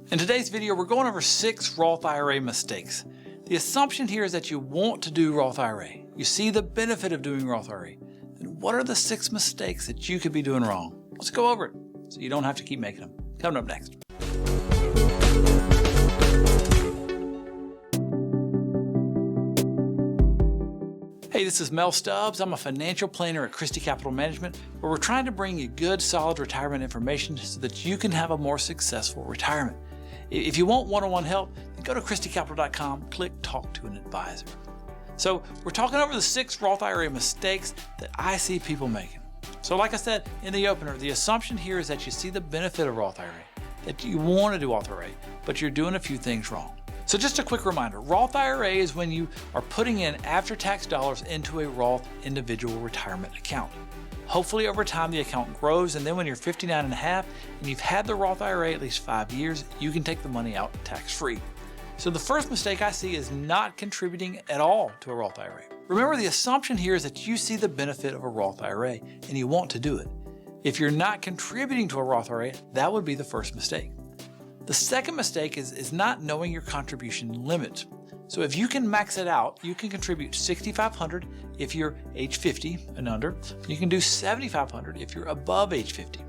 In today's video, we're going over 6 Roth IRA mistakes. The assumption here is that you want to do Roth IRA. You see the benefit of doing Roth IRA. And what are the 6 mistakes that you could be doing wrong? Let's go over it so you don't have to keep making them. Coming up next. Hey, this is Mel Stubbs. I'm a financial planner at Christy Capital Management, where we're trying to bring you good, solid retirement information so that you can have a more successful retirement. If you want one-on-one help, then go to ChristyCapital.com, click Talk to an Advisor. So we're talking over the 6 Roth IRA mistakes that I see people making. So like I said in the opener, the assumption here is that you see the benefit of Roth IRA, that you want to do Roth IRA, but you're doing a few things wrong. So just a quick reminder, Roth IRA is when you are putting in after-tax dollars into a Roth individual retirement account. Hopefully over time the account grows, and then when you're 59 and a half and you've had the Roth IRA at least 5 years, you can take the money out tax-free. So the first mistake I see is not contributing at all to a Roth IRA. Remember, the assumption here is that you see the benefit of a Roth IRA and you want to do it. If you're not contributing to a Roth IRA, that would be the first mistake. The second mistake is not knowing your contribution limit. So if you can max it out, you can contribute $6,500 if you're age 50 and under. You can do $7,500 if you're above age 50.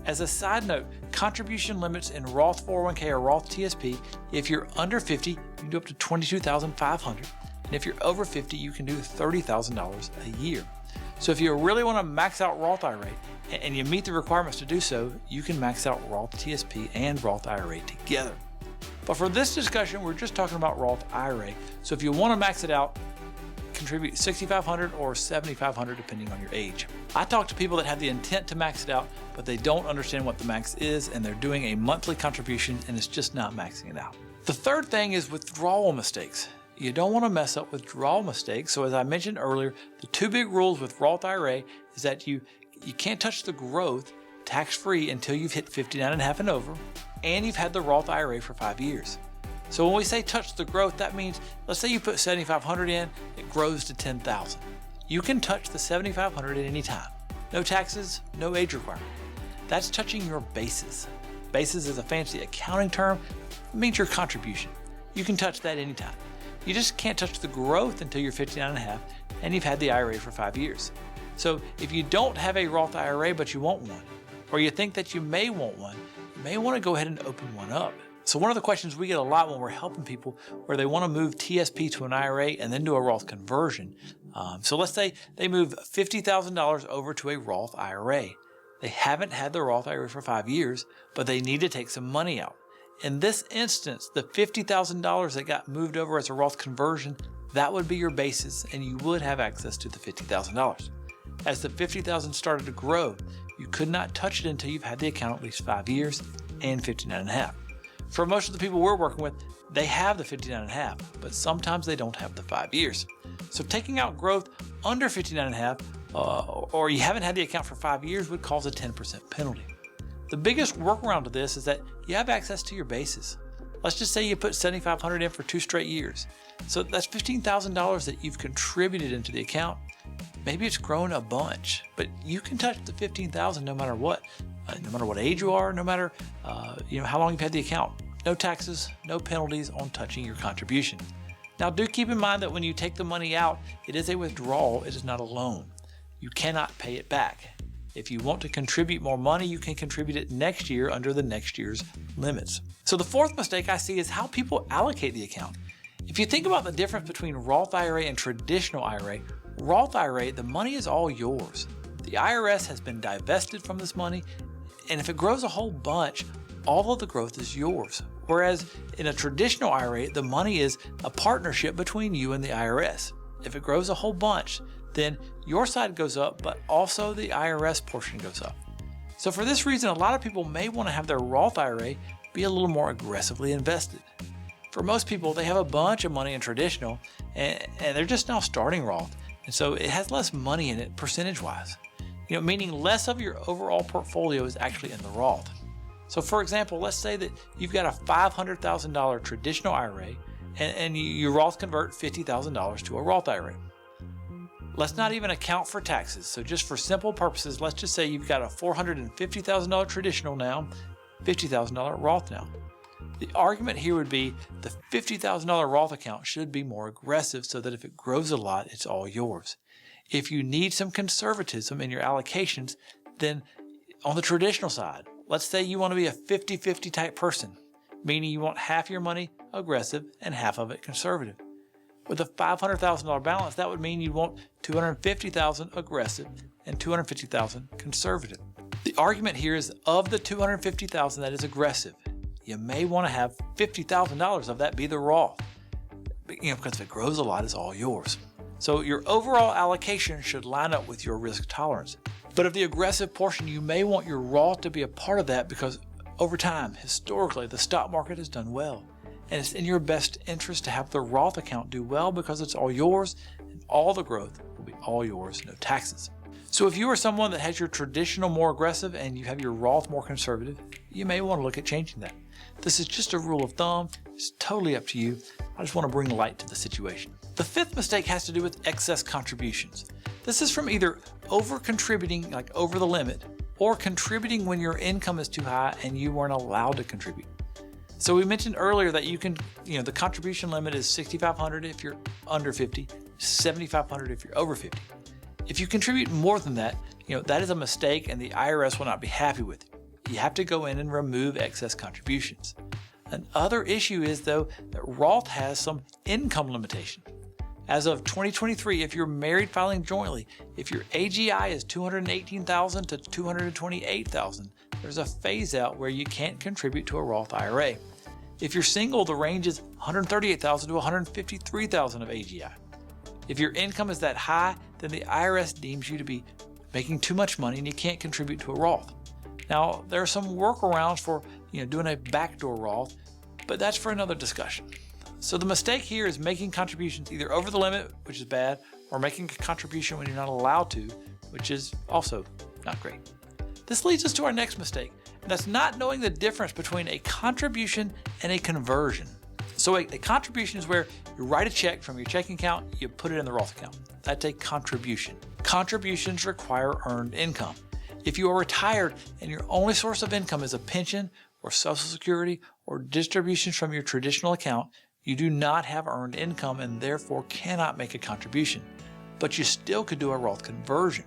As a side note, contribution limits in Roth 401k or Roth TSP, if you're under 50, you can do up to $22,500. And if you're over 50, you can do $30,000 a year. So if you really want to max out Roth IRA and you meet the requirements to do so, you can max out Roth TSP and Roth IRA together. But for this discussion, we're just talking about Roth IRA. So if you want to max it out, contribute $6,500 or $7,500 depending on your age. I talk to people that have the intent to max it out, but they don't understand what the max is, and they're doing a monthly contribution and it's just not maxing it out. The third thing is withdrawal mistakes. You don't want to mess up withdrawal mistakes. So as I mentioned earlier, the 2 big rules with Roth IRA is that you can't touch the growth tax-free until you've hit 59 and a half and over, and you've had the Roth IRA for 5 years. So when we say touch the growth, that means, let's say you put $7,500 in, it grows to $10,000. You can touch the $7,500 at any time. No taxes, no age requirement. That's touching your basis. Basis is a fancy accounting term. It means your contribution. You can touch that anytime. You just can't touch the growth until you're 59 and a half and you've had the IRA for 5 years. So if you don't have a Roth IRA but you want one, or you think that you may want one, you may want to go ahead and open one up. So one of the questions we get a lot when we're helping people where they want to move TSP to an IRA and then do a Roth conversion. So let's say they move $50,000 over to a Roth IRA. They haven't had the Roth IRA for 5 years, but they need to take some money out. In this instance, the $50,000 that got moved over as a Roth conversion, that would be your basis and you would have access to the $50,000. As the $50,000 started to grow, you could not touch it until you've had the account at least 5 years and 59 and a half. For most of the people we're working with, they have the 59 and a half, but sometimes they don't have the 5 years. So taking out growth under 59 and a half, or you haven't had the account for 5 years, would cause a 10% penalty. The biggest workaround to this is that you have access to your basis. Let's just say you put $7,500 in for 2 straight years. So that's $15,000 that you've contributed into the account. Maybe it's grown a bunch, but you can touch the $15,000 no matter what. No matter what age you are, no matter how long you've had the account. No taxes, no penalties on touching your contribution. Now do keep in mind that when you take the money out, it is a withdrawal, it is not a loan. You cannot pay it back. If you want to contribute more money, you can contribute it next year under the next year's limits. So the fourth mistake I see is how people allocate the account. If you think about the difference between Roth IRA and traditional IRA, Roth IRA, the money is all yours. The IRS has been divested from this money, and if it grows a whole bunch, all of the growth is yours. Whereas in a traditional IRA, the money is a partnership between you and the IRS. If it grows a whole bunch, then your side goes up, but also the IRS portion goes up. So for this reason, a lot of people may want to have their Roth IRA be a little more aggressively invested. For most people, they have a bunch of money in traditional, and they're just now starting Roth. And so it has less money in it percentage-wise. Meaning less of your overall portfolio is actually in the Roth. So for example, let's say that you've got a $500,000 traditional IRA and you Roth convert $50,000 to a Roth IRA. Let's not even account for taxes. So just for simple purposes, let's just say you've got a $450,000 traditional now, $50,000 Roth now. The argument here would be the $50,000 Roth account should be more aggressive so that if it grows a lot, it's all yours. If you need some conservatism in your allocations, then on the traditional side, let's say you want to be a 50-50 type person, meaning you want half your money aggressive and half of it conservative. With a $500,000 balance, that would mean you'd want $250,000 aggressive and $250,000 conservative. The argument here is of the $250,000 that is aggressive, you may want to have $50,000 of that be the Roth, because if it grows a lot, it's all yours. So your overall allocation should line up with your risk tolerance. But of the aggressive portion, you may want your Roth to be a part of that because over time, historically, the stock market has done well. And it's in your best interest to have the Roth account do well because it's all yours and all the growth will be all yours, no taxes. So if you are someone that has your traditional more aggressive and you have your Roth more conservative, you may want to look at changing that. This is just a rule of thumb. It's totally up to you. I just want to bring light to the situation. The fifth mistake has to do with excess contributions. This is from either over-contributing, like over the limit, or contributing when your income is too high and you weren't allowed to contribute. So we mentioned earlier that you can, the contribution limit is $6,500 if you're under 50, $7,500 if you're over 50. If you contribute more than that, that is a mistake and the IRS will not be happy with it. You have to go in and remove excess contributions. Another issue is, though, that Roth has some income limitation. As of 2023, if you're married filing jointly, if your AGI is $218,000 to $228,000, there's a phase out where you can't contribute to a Roth IRA. If you're single, the range is $138,000 to $153,000 of AGI. If your income is that high, then the IRS deems you to be making too much money and you can't contribute to a Roth. Now, there are some workarounds for doing a backdoor Roth, but that's for another discussion. So the mistake here is making contributions either over the limit, which is bad, or making a contribution when you're not allowed to, which is also not great. This leads us to our next mistake, and that's not knowing the difference between a contribution and a conversion. So a contribution is where you write a check from your checking account, you put it in the Roth account. That's a contribution. Contributions require earned income. If you are retired and your only source of income is a pension or Social Security or distributions from your traditional account, you do not have earned income and therefore cannot make a contribution. But you still could do a Roth conversion.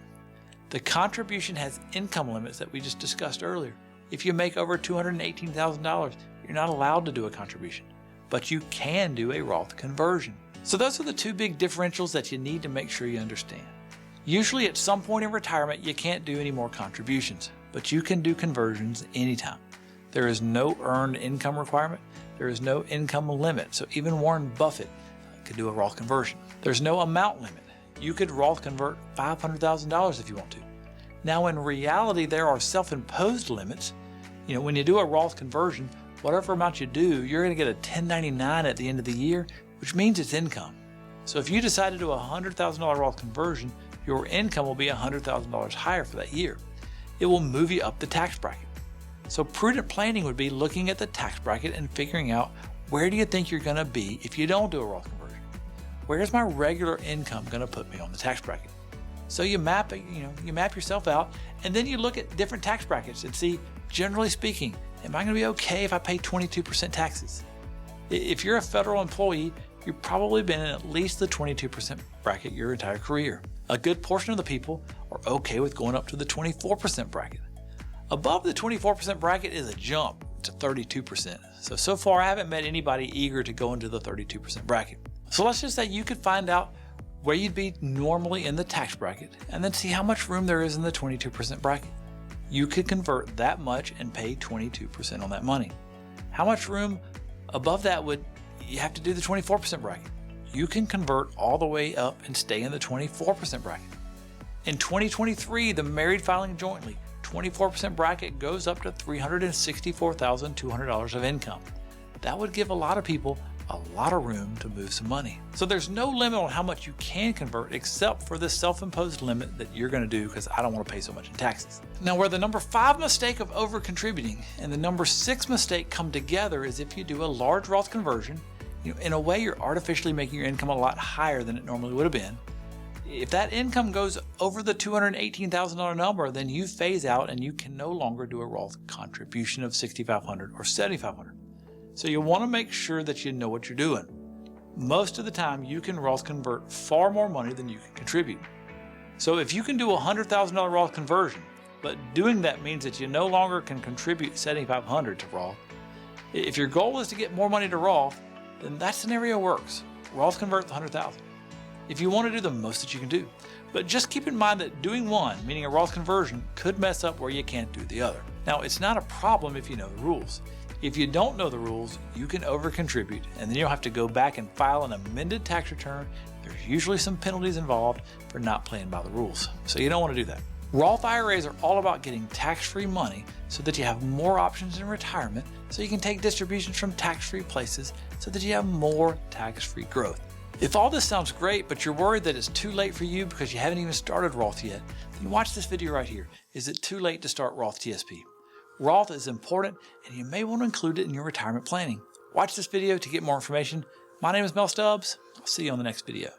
The contribution has income limits that we just discussed earlier. If you make over $218,000, you're not allowed to do a contribution, but you can do a Roth conversion. So those are the two big differentials that you need to make sure you understand. Usually at some point in retirement, you can't do any more contributions, but you can do conversions anytime. There is no earned income requirement. There is no income limit. So even Warren Buffett could do a Roth conversion. There's no amount limit. You could Roth convert $500,000 if you want to. Now in reality, there are self-imposed limits. When you do a Roth conversion, whatever amount you do, you're going to get a 1099 at the end of the year, which means it's income. So if you decide to do a $100,000 Roth conversion, your income will be $100,000 higher for that year. It will move you up the tax bracket. So prudent planning would be looking at the tax bracket and figuring out where do you think you're going to be if you don't do a Roth conversion? Where's my regular income going to put me on the tax bracket? So you map yourself out, and then you look at different tax brackets and see, generally speaking, am I going to be okay if I pay 22% taxes? If you're a federal employee, you've probably been in at least the 22% bracket your entire career. A good portion of the people are okay with going up to the 24% bracket. Above the 24% bracket is a jump to 32%. So far I haven't met anybody eager to go into the 32% bracket. So let's just say you could find out where you'd be normally in the tax bracket and then see how much room there is in the 22% bracket. You could convert that much and pay 22% on that money. How much room above that would you have to do the 24% bracket? You can convert all the way up and stay in the 24% bracket. In 2023, the married filing jointly, 24% bracket goes up to $364,200 of income. That would give a lot of people a lot of room to move some money. So there's no limit on how much you can convert except for this self-imposed limit that you're going to do because I don't want to pay so much in taxes. Now where the number 5 mistake of over-contributing and the number 6 mistake come together is if you do a large Roth conversion, in a way you're artificially making your income a lot higher than it normally would have been. If that income goes over the $218,000 number, then you phase out and you can no longer do a Roth contribution of $6,500 or $7,500. So you want to make sure that you know what you're doing. Most of the time, you can Roth convert far more money than you can contribute. So if you can do a $100,000 Roth conversion, but doing that means that you no longer can contribute $7,500 to Roth, if your goal is to get more money to Roth, then that scenario works. Roth convert the $100,000. If you want to do the most that you can do. But just keep in mind that doing one, meaning a Roth conversion, could mess up where you can't do the other. Now, it's not a problem if you know the rules. If you don't know the rules, you can over-contribute, and then you'll have to go back and file an amended tax return. There's usually some penalties involved for not playing by the rules, so you don't want to do that. Roth IRAs are all about getting tax-free money so that you have more options in retirement, so you can take distributions from tax-free places so that you have more tax-free growth. If all this sounds great, but you're worried that it's too late for you because you haven't even started Roth yet, then watch this video right here. Is it too late to start Roth TSP? Roth is important, and you may want to include it in your retirement planning. Watch this video to get more information. My name is Mel Stubbs. I'll see you on the next video.